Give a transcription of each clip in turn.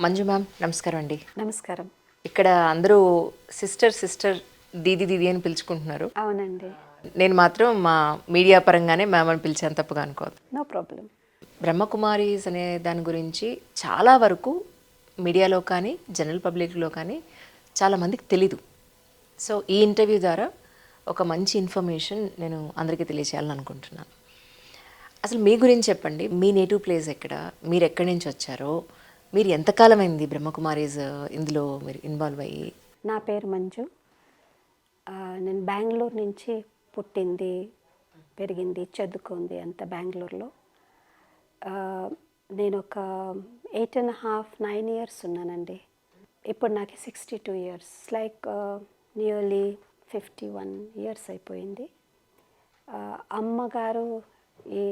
Manju ma'am నమస్కారం అండి. నమస్కారం. ఇక్కడ అందరూ సిస్టర్ దీది అని పిలుచుకుంటున్నారు. అవునండి. నేను మాత్రం మా మీడియా పరంగానే మ్యామ్ అని పిలిచాను, తప్పుగా అనుకోవద్దు. No problem. బ్రహ్మకుమారీస్ అనే దాని గురించి చాలా వరకు మీడియాలో కానీ జనరల్ పబ్లిక్లో కానీ చాలామందికి తెలీదు. సో ఈ ఇంటర్వ్యూ ద్వారా ఒక మంచి ఇన్ఫర్మేషన్ నేను అందరికీ తెలియచేయాలని అనుకుంటున్నాను. అసలు మీ గురించి చెప్పండి. మీ నేటివ్ ప్లేస్ ఎక్కడ, మీరు ఎక్కడి నుంచి వచ్చారో, మీరు ఎంతకాలం అయింది బ్రహ్మకుమారీస్ ఇందులో మీరు ఇన్వాల్వ్ అయ్యి? నా పేరు మంజు. నేను బెంగళూరు నుంచి పుట్టింది, పెరిగింది, చదువుకుంది అంత బెంగళూరులో. నేను ఒక 8.5, 9 ఇయర్స్ ఉన్నానండి. ఇప్పుడు నాకు 62 ఇయర్స్, లైక్ నియర్లీ 51 ఇయర్స్ అయిపోయింది. అమ్మగారు ఈ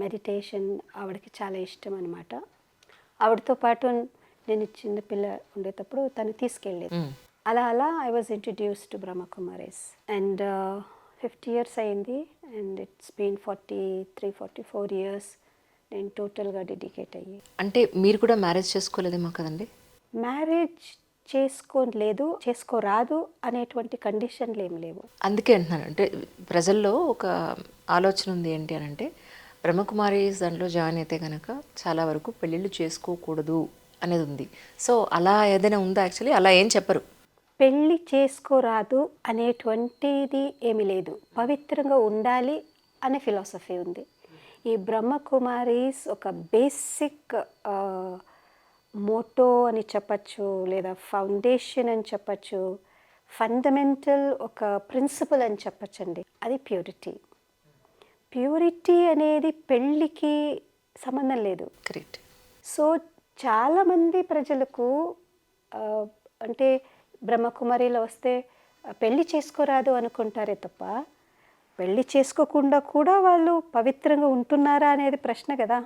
మెడిటేషన్ ఆవిడకి చాలా ఇష్టం అనమాట. ఆవిడతో పాటు నేను చిన్నపిల్ల ఉండేటప్పుడు తను తీసుకెళ్ళేది. అలా I was introduce to Brahma Kumaris and 50 years అయింది. అండ్ ఇట్స్ బీన్ 43-44 ఇయర్స్ నేను టోటల్గా డెడికేట్ అయ్యి. అంటే మీరు కూడా మ్యారేజ్ చేసుకోలేదేమో కదండి? మ్యారేజ్ చేసుకోలేదు, చేసుకోరాదు అనేటువంటి కండిషన్లు ఏం లేవు. అందుకే అంటున్నాను. అంటే ప్రజల్లో ఒక ఆలోచన ఉంది ఏంటి అని అంటే, బ్రహ్మకుమారీస్ దాంట్లో జాయిన్ అయితే కనుక చాలా వరకు పెళ్ళిళ్ళు చేసుకోకూడదు అనేది ఉంది. సో అలా ఏదైనా ఉందా? యాక్చువల్లీ అలా ఏం చెప్పరు. పెళ్ళి చేసుకోరాదు అనేటువంటిది ఏమీ లేదు, పవిత్రంగా ఉండాలి అనే ఫిలాసఫీ ఉంది. ఈ బ్రహ్మకుమారీస్ ఒక బేసిక్ మోటో అని చెప్పచ్చు, లేదా ఫౌండేషన్ అని చెప్పచ్చు, ఫండమెంటల్ ఒక ప్రిన్సిపల్ అని చెప్పచ్చండి. అది ప్యూరిటీ. ప్యూరిటీ అనేది పెళ్ళికి సంబంధం లేదు. కరెక్ట్. సో చాలామంది ప్రజలకు అంటే బ్రహ్మకుమారిలో వస్తే పెళ్ళి చేసుకోరాదు అనుకుంటారే తప్ప, పెళ్ళి చేసుకోకుండా కూడా వాళ్ళు పవిత్రంగా ఉంటున్నారా అనేది ప్రశ్న కదా.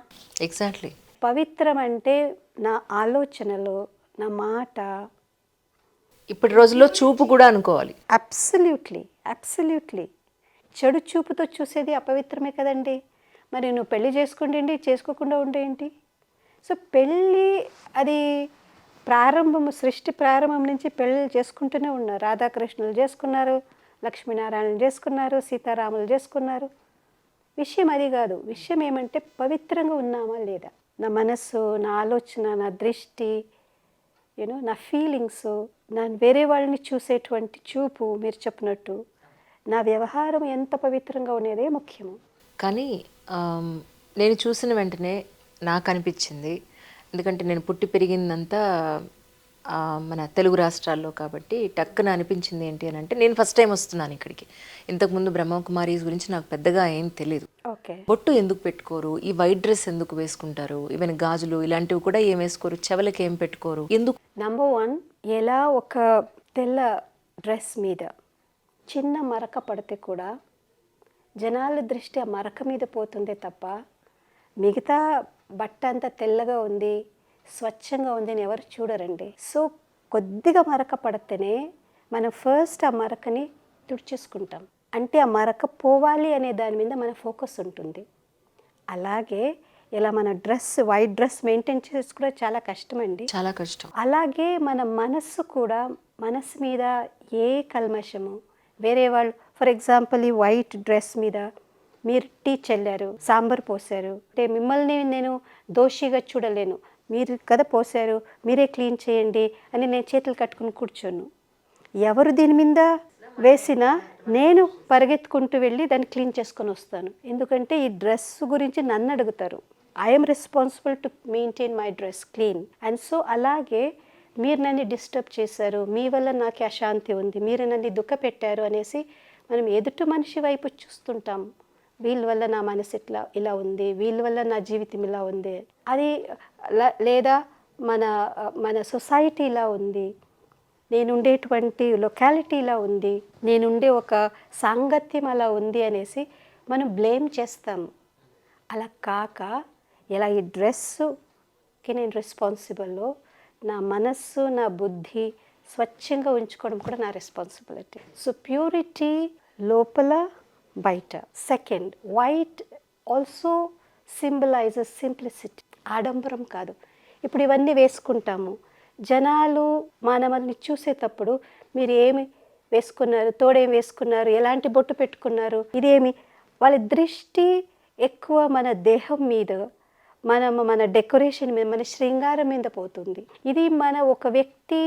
ఎగ్జాక్ట్లీ. పవిత్రం అంటే నా ఆలోచనలు, నా మాట. ఇప్పటి రోజుల్లో చూపు కూడా అనుకోవాలి. అబ్సల్యూట్లీ. చెడు చూపుతో చూసేది అపవిత్రమే కదండి. మరి నువ్వు పెళ్ళి చేసుకుంటేంటి, చేసుకోకుండా ఉండేంటి? సో పెళ్ళి అది సృష్టి ప్రారంభం నుంచి పెళ్ళి చేసుకుంటూనే ఉన్నారు. రాధాకృష్ణులు చేసుకున్నారు, లక్ష్మీనారాయణలు చేసుకున్నారు, సీతారాములు చేసుకున్నారు. విషయం అది కాదు. విషయం ఏమంటే పవిత్రంగా ఉన్నామా లేదా. నా మనస్సు, నా ఆలోచన, నా దృష్టి, నా ఫీలింగ్స్, నా వేరే వాళ్ళని చూసేటువంటి చూపు, మీరు చెప్పినట్టు నా వ్యవహారం ఎంత పవిత్రంగా ఉండేదే ముఖ్యము. కానీ నేను చూసిన వెంటనే నాకు అనిపించింది, ఎందుకంటే నేను పుట్టి పెరిగిందంతా మన తెలుగు రాష్ట్రాల్లో కాబట్టి టక్కున అనిపించింది ఏంటి అని అంటే, నేను ఫస్ట్ టైం వస్తున్నాను ఇక్కడికి. ఇంతకుముందు బ్రహ్మకుమారీస్ గురించి నాకు పెద్దగా ఏం తెలియదు. ఓకే. బొట్టు ఎందుకు పెట్టుకోరు, ఈ వైట్ డ్రెస్ ఎందుకు వేసుకుంటారు, ఈవెన్ గాజులు ఇలాంటివి కూడా ఏం వేసుకోరు, చెవులకి ఏం పెట్టుకోరు, ఎందుకు? నంబర్ 1, ఎలా ఒక తెల్ల డ్రెస్ మీద చిన్న మరక పడితే కూడా జనాల దృష్టి ఆ మరక మీద పోతుందే తప్ప, మిగతా బట్ట అంతా తెల్లగా ఉంది, స్వచ్ఛంగా ఉంది అని ఎవరు చూడరండి. సో కొద్దిగా మరక పడితేనే మనం ఫస్ట్ ఆ మరకని తుడిచేసుకుంటాం. అంటే ఆ మరక పోవాలి అనే దాని మీద మన ఫోకస్ ఉంటుంది. అలాగే ఇలా మన వైట్ డ్రెస్ మెయింటైన్ చేసి కూడా చాలా కష్టమండి, చాలా కష్టం. అలాగే మన మనస్సు కూడా, మనస్సు మీద ఏ కల్మషము, వేరే వాళ్ళు ఫర్ ఎగ్జాంపుల్ ఈ వైట్ డ్రెస్ మీద మీరు టీ చల్లారు, సాంబార్ పోసారు అంటే మిమ్మల్ని నేను దోషిగా చూడలేను. మీరు కదా పోసారు, మీరే క్లీన్ చేయండి అని నేను చేతులు కట్టుకుని కూర్చోను. ఎవరు దీని మీద వేసినా నేను పరిగెత్తుకుంటూ వెళ్ళి దాన్ని క్లీన్ చేసుకొని వస్తాను. ఎందుకంటే ఈ డ్రెస్ గురించి నన్ను అడుగుతారు. I'm responsible to maintain my dress clean. And so అలాగే మీరు నన్ను డిస్టర్బ్ చేశారు, మీ వల్ల నాకు అశాంతి ఉంది, మీరు నన్ను దుఃఖ పెట్టారు అనేసి మనం ఎదుటి మనిషి వైపు చూస్తుంటాం. వీళ్ళ వల్ల నా మనసు ఇలా ఉంది, వీళ్ళ వల్ల నా జీవితం ఇలా ఉంది, అది లేదా మన సొసైటీ ఇలా ఉంది, నేనుండేటువంటి లొకాలిటీ ఇలా ఉంది, నేనుండే ఒక సాంగత్యం అలా ఉంది అనేసి మనం బ్లేమ్ చేస్తాము. అలా కాక ఇలా ఈ డ్రెస్సుకి నేను రెస్పాన్సిబుల్లో, నా మనస్సు, నా బుద్ధి స్వచ్ఛంగా ఉంచుకోవడం కూడా నా రెస్పాన్సిబిలిటీ. సో ప్యూరిటీ లోపల బయట. Second, white also symbolises simplicity. ఆడంబరం కాదు. ఇప్పుడు ఇవన్నీ వేసుకుంటాము. జనాలు మనల్ని చూసేటప్పుడు మీరు ఏమి వేసుకున్నారు, తోడేం వేసుకున్నారు, ఎలాంటి బొట్టు పెట్టుకున్నారు, ఇదేమి, వాళ్ళ దృష్టి ఎక్కువ మన దేహం మీద, మన డెకరేషన్ మీద, మన శృంగారం మీద పోతుంది. ఇది మన ఒక వ్యక్తి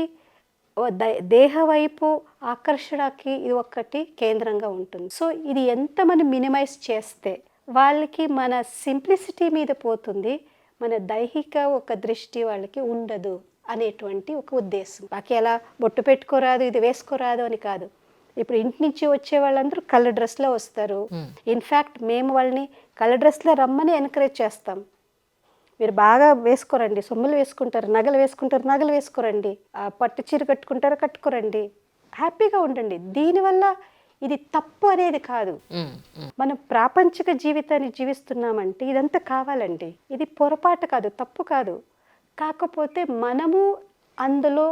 దేహ వైపు ఆకర్షణకి ఇది ఒక్కటి కేంద్రంగా ఉంటుంది. సో ఇది ఎంత మనం మినిమైజ్ చేస్తే వాళ్ళకి మన సింప్లిసిటీ మీద పోతుంది, మన దైహిక ఒక దృష్టి వాళ్ళకి ఉండదు అనేటువంటి ఒక ఉద్దేశం. బాకీ ఎలా బొట్టు పెట్టుకోరాదు, ఇది వేసుకోరాదు అని కాదు. ఇప్పుడు ఇంటి నుంచి వచ్చే వాళ్ళందరూ కలర్ డ్రెస్లో వస్తారు. ఇన్ఫ్యాక్ట్ మేము వాళ్ళని కలర్ డ్రెస్లో రమ్మని ఎంకరేజ్ చేస్తాం. మీరు బాగా వేసుకోరండి, సొమ్ములు వేసుకుంటారు, నగలు వేసుకుంటారు, నగలు వేసుకోరండి, పట్టు చీర కట్టుకుంటారు, కట్టుకోరండి, హ్యాపీగా ఉండండి. దీనివల్ల ఇది తప్పు అనేది కాదు. మనం ప్రాపంచిక జీవితాన్ని జీవిస్తున్నామంటే ఇదంతా కావాలండి. ఇది పొరపాటు కాదు, తప్పు కాదు. కాకపోతే మనము అందులో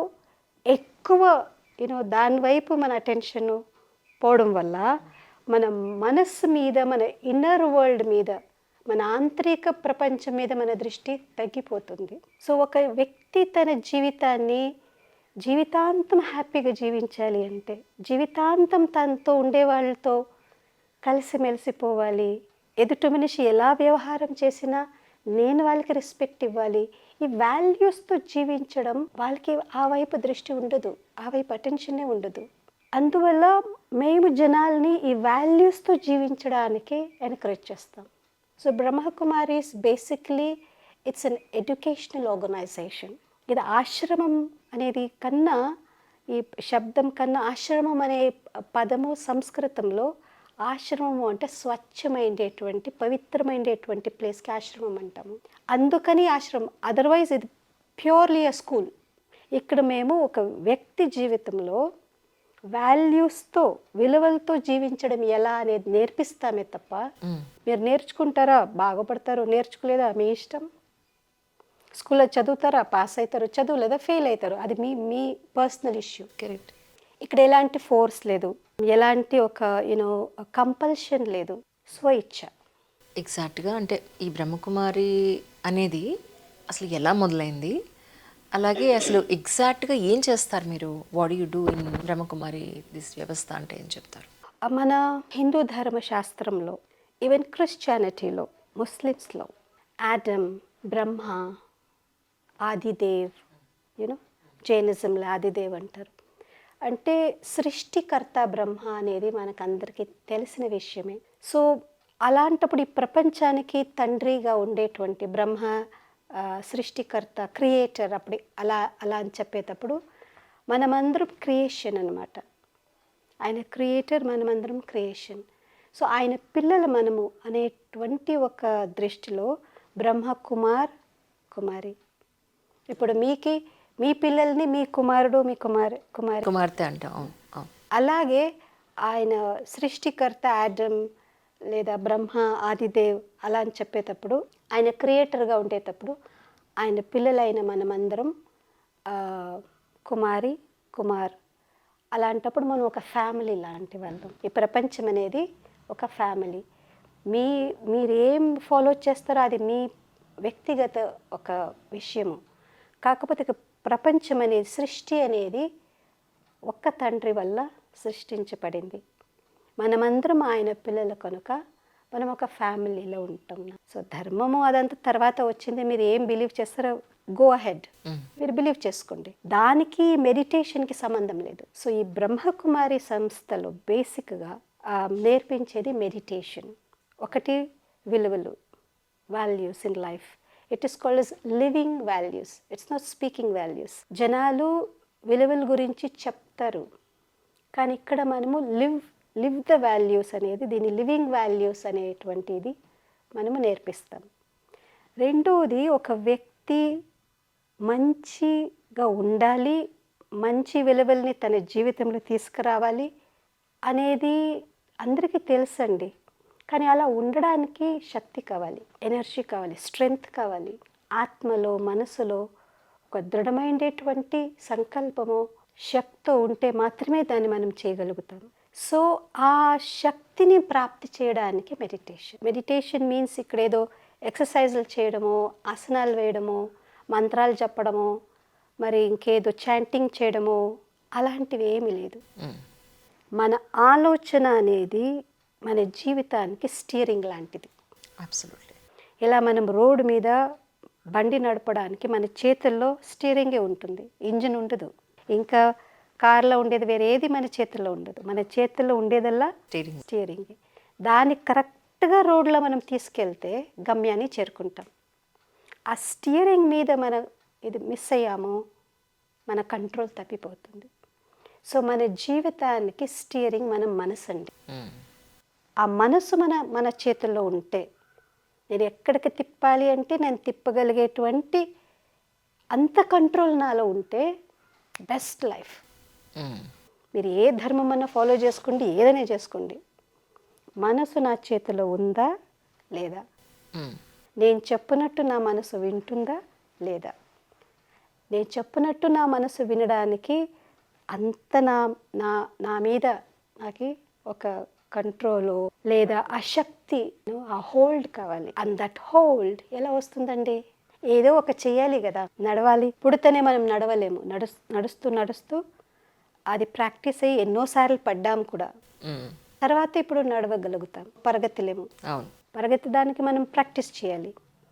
ఎక్కువ దాని వైపు మన అటెన్షన్ పోవడం వల్ల మన మనస్సు మీద, మన ఇన్నర్ వరల్డ్ మీద, మన ఆంతరిక ప్రపంచం మీద మన దృష్టి తగ్గిపోతుంది. సో ఒక వ్యక్తి తన జీవితాన్ని జీవితాంతం హ్యాపీగా జీవించాలి అంటే జీవితాంతం తనతో ఉండే వాళ్ళతో కలిసిమెలిసిపోవాలి. ఎదుటి మనిషి ఎలా వ్యవహారం చేసినా నేను వాళ్ళకి రెస్పెక్ట్ ఇవ్వాలి. ఈ వాల్యూస్తో జీవించడం వాళ్ళకి ఆ వైపు దృష్టి ఉండదు, ఆ వైపు అటెన్షనే ఉండదు. అందువల్ల మేము జనాల్ని ఈ వాల్యూస్తో జీవించడానికి ఎంకరేజ్ చేస్తాం. So Brahma Kumaris basically it's an educational organisation. ఇది ఆశ్రమం అనేది కన్నా, ఈ శబ్దం కన్నా ఆశ్రమం అనే పదము సంస్కృతంలో ఆశ్రమము అంటే స్వచ్ఛమైనటువంటి పవిత్రమైనటువంటి ప్లేస్కి ఆశ్రమం అంటాము. అందుకని ఆశ్రమం, అదర్వైజ్ ఇది ప్యూర్లీ అ స్కూల్. ఇక్కడ మేము ఒక వ్యక్తి జీవితంలో వాల్యూస్తో, విలువలతో జీవించడం ఎలా అనేది నేర్పిస్తామే తప్ప మీరు నేర్చుకుంటారా బాగుపడతారు, నేర్చుకోలేదా మీ ఇష్టం. స్కూల్లో చదువుతారా పాస్ అవుతారు, చదువులేదా ఫెయిల్ అవుతారు, అది మీ మీ పర్సనల్ ఇష్యూ. కరెక్ట్. ఇక్కడ ఎలాంటి ఫోర్స్ లేదు, ఎలాంటి ఒక కంపల్షన్ లేదు, స్వేచ్ఛ. ఎగ్జాక్ట్గా అంటే ఈ బ్రహ్మకుమారి అనేది అసలు ఎలా మొదలైంది, అలాగే అసలు ఎగ్జాక్ట్గా ఏం చేస్తారు మీరు, what you do in Brahma Kumari this వ్యవస్థ అంటే ఏం చెప్తారు? మన హిందూ ధర్మశాస్త్రంలో, ఈవెన్ క్రిస్టియానిటీలో, ముస్లిమ్స్లో ఆడమ్, బ్రహ్మ, ఆదిదేవ్, జైనిజంలో ఆదిదేవ్ అంటారు. అంటే సృష్టికర్త బ్రహ్మ అనేది మనకందరికీ తెలిసిన విషయమే. సో అలాంటప్పుడు ఈ ప్రపంచానికి తండ్రిగా ఉండేటువంటి బ్రహ్మ, సృష్టికర్త, క్రియేటర్, అప్పుడు అలా అలా అని చెప్పేటప్పుడు మనమందరం క్రియేషన్ అనమాట. ఆయన క్రియేటర్, మనమందరం క్రియేషన్. సో ఆయన పిల్లలు మనము అనేటువంటి ఒక దృష్టిలో బ్రహ్మ కుమార్, కుమారి. ఇప్పుడు మీ పిల్లల్ని మీ కుమారుడు, మీ కుమార్తె అంటాం. అలాగే ఆయన సృష్టికర్త ఆడమ్ లేదా బ్రహ్మ, ఆదిదేవ్ అలా అని చెప్పేటప్పుడు, ఆయన క్రియేటర్గా ఉండేటప్పుడు ఆయన పిల్లలైన మనమందరం కుమారి, కుమార్. అలాంటప్పుడు మనం ఒక ఫ్యామిలీ లాంటి వాళ్ళం. ఈ ప్రపంచం అనేది ఒక ఫ్యామిలీ. మీరేం ఫాలో చేస్తారో అది మీ వ్యక్తిగత ఒక విషయము. కాకపోతే ప్రపంచం అనేది, సృష్టి అనేది ఒక్క తండ్రి వల్ల సృష్టించబడింది. మనమందరం ఆయన పిల్లలు కనుక మనం ఒక ఫ్యామిలీలో ఉంటాం. సో ధర్మము అదంతా తర్వాత వచ్చింది. మీరు ఏం బిలీవ్ చేస్తారో గో అహెడ్, మీరు బిలీవ్ చేసుకోండి, దానికి మెడిటేషన్కి సంబంధం లేదు. సో ఈ బ్రహ్మకుమారి సంస్థలో బేసిక్గా నేర్పించేది మెడిటేషన్. ఒకటి విలువలు, values in life. It is called as living values, it's not speaking values. జనాలు విలువల గురించి చెప్తారు, కానీ ఇక్కడ మనము లివ్ ద వాల్యూస్ అనేది, దీన్ని లివింగ్ వాల్యూస్ అనేటువంటిది మనము నేర్పిస్తాం. రెండోది, ఒక వ్యక్తి మంచిగా ఉండాలి, మంచి విలువల్ని తన జీవితంలో తీసుకురావాలి అనేది అందరికీ తెలుసండి. కానీ అలా ఉండడానికి శక్తి కావాలి, ఎనర్జీ కావాలి, స్ట్రెంగ్త్ కావాలి. ఆత్మలో, మనసులో ఒక దృఢమైనటువంటి సంకల్పము, శక్తి ఉంటే మాత్రమే దాన్ని మనం చేయగలుగుతాం. సో ఆ శక్తిని ప్రాప్తి చేయడానికి మెడిటేషన్ మీన్స్ ఇక్కడ ఏదో ఎక్సర్సైజులు చేయడమో, ఆసనాలు వేయడమో, మంత్రాలు చెప్పడమో మరి ఇంకేదో చాంటింగ్ చేయడమో అలాంటివి ఏమీ లేదు. మన ఆలోచన అనేది మన జీవితానికి స్టీరింగ్ లాంటిది. అబ్సల్యూట్లీ. ఇలా మనం రోడ్డు మీద బండి నడపడానికి మన చేతుల్లో స్టీరింగే ఉంటుంది, ఇంజిన్ ఉండదు. ఇంకా కార్లో ఉండేది వేరే ఏది మన చేతుల్లో ఉండదు. మన చేతుల్లో ఉండేదల్లా స్టీరింగ్. దాన్ని కరెక్ట్గా రోడ్లో మనం తీసుకెళ్తే గమ్యాన్ని చేరుకుంటాం. ఆ స్టీరింగ్ మీద మనం ఇది మిస్ అయ్యామో మన కంట్రోల్ తప్పిపోతుంది. సో మన జీవితానికి స్టీరింగ్ మన మనసు అండి. ఆ మనసు మన చేతుల్లో ఉంటే నేను ఎక్కడికి తిప్పాలి అంటే నేను తిప్పగలిగేటువంటి అంత కంట్రోల్ నాలో ఉంటే బెస్ట్ లైఫ్. మీరు ఏ ధర్మం అన్నా ఫాలో చేసుకోండి, ఏదైనా చేసుకోండి, మనసు నా చేతిలో ఉందా లేదా, నేను చెప్పినట్టు నా మనసు వింటుందా లేదా, నేను చెప్పినట్టు నా మనసు వినడానికి అంత నా మీద నాకు ఒక కంట్రోలు లేదా ఆ శక్తి, ఆ హోల్డ్ కావాలి. అండ్ దట్ హోల్డ్ ఎలా వస్తుందండి? ఏదో ఒక చెయ్యాలి కదా, నడవాలి. పుడితేనే మనం నడవలేము. నడుస్తూ నడుస్తూ అది ప్రాక్టీస్ అయ్యి ఎన్నోసార్లు పడ్డాం కూడా. తర్వాత ఇప్పుడు నడవగలుగుతాం. పరిగెత్తలేము. పరిగెత్తడానికి మనం ప్రాక్టీస్ చేయాలి.